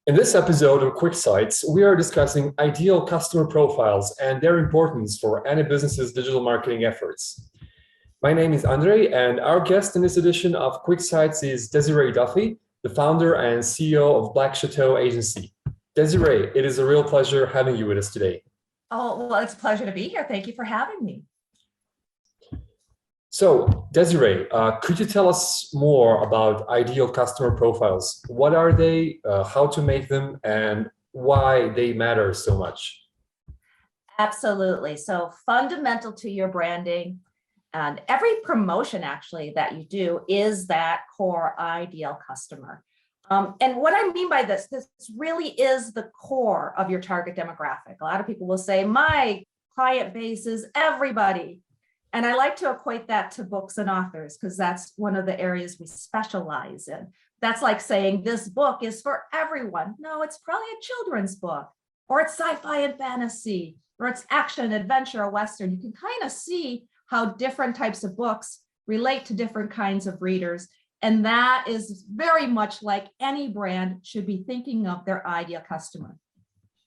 In this episode of QuickSights, we are discussing ideal customer profiles and their importance for any business's digital marketing efforts. My name is Andre, and our guest in this edition of QuickSights is Desiree Duffy, the founder and CEO of Black Chateau agency. Desiree, it is a real pleasure having you with us today. Oh, well, it's a pleasure to be here. Thank you for having me. So, Desiree, could you tell us more about ideal customer profiles? What are they, how to make them, and why they matter so much? Absolutely. So fundamental to your branding and every promotion actually that you do is that core ideal customer. And what I mean by this really is the core of your target demographic. A lot of people will say, my client base is everybody. And I like to equate that to books and authors because that's one of the areas we specialize in. That's like saying this book is for everyone. No, it's probably a children's book, or it's sci-fi and fantasy, or it's action, adventure, or Western. You can kind of see how different types of books relate to different kinds of readers. And that is very much like any brand should be thinking of their ideal customer.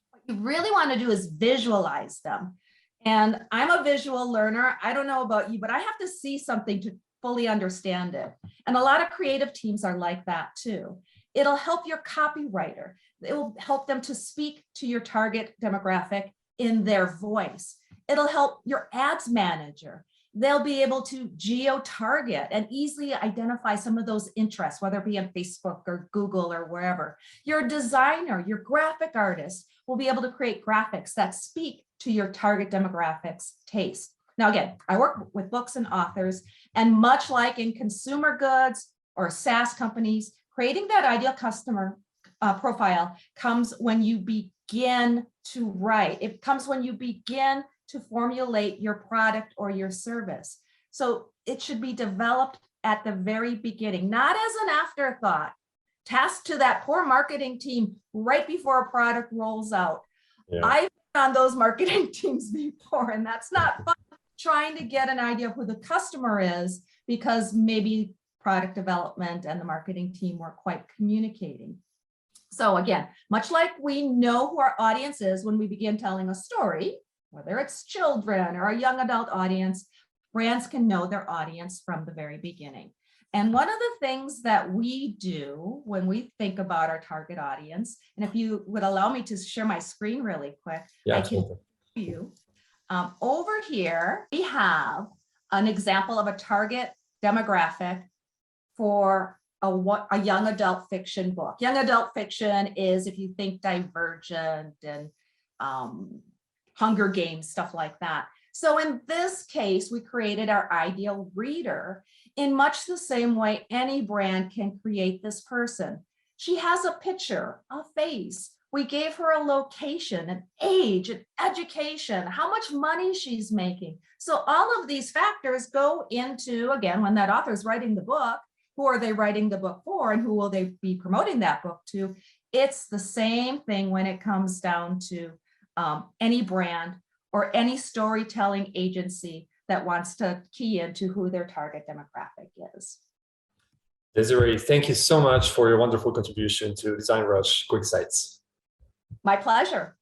What you really want to do is visualize them. And I'm a visual learner. I don't know about you, but I have to see something to fully understand it. And a lot of creative teams are like that too. It'll help your copywriter. It will help them to speak to your target demographic in their voice. It'll help your ads manager. They'll be able to geo-target and easily identify some of those interests, whether it be on Facebook or Google or wherever. Your designer, your graphic artist will be able to create graphics that speak to your target demographics taste. Now, again, I work with books and authors, and much like in consumer goods or SaaS companies, creating that ideal customer profile comes when you begin to write. It comes when you begin to formulate your product or your service. So it should be developed at the very beginning, not as an afterthought, tasked to that poor marketing team right before a product rolls out. Yeah. I've been on those marketing teams before, and that's not fun, trying to get an idea of who the customer is because maybe product development and the marketing team weren't quite communicating. So again, much like we know who our audience is when we begin telling a story, whether it's children or a young adult audience, brands can know their audience from the very beginning. And one of the things that we do when we think about our target audience, and if you would allow me to share my screen really quick, yeah, I can show you. Over here, we have an example of a target demographic for a young adult fiction book. Young adult fiction is, if you think Divergent and Hunger Games, stuff like that. So in this case, we created our ideal reader in much the same way any brand can create this person. She has a picture, a face. We gave her a location, an age, an education, how much money she's making. So all of these factors go into, again, when that author is writing the book, who are they writing the book for and who will they be promoting that book to? It's the same thing when it comes down to any brand or any storytelling agency that wants to key into who their target demographic is. Desiree, thank you so much for your wonderful contribution to DesignRush QuickSights. My pleasure.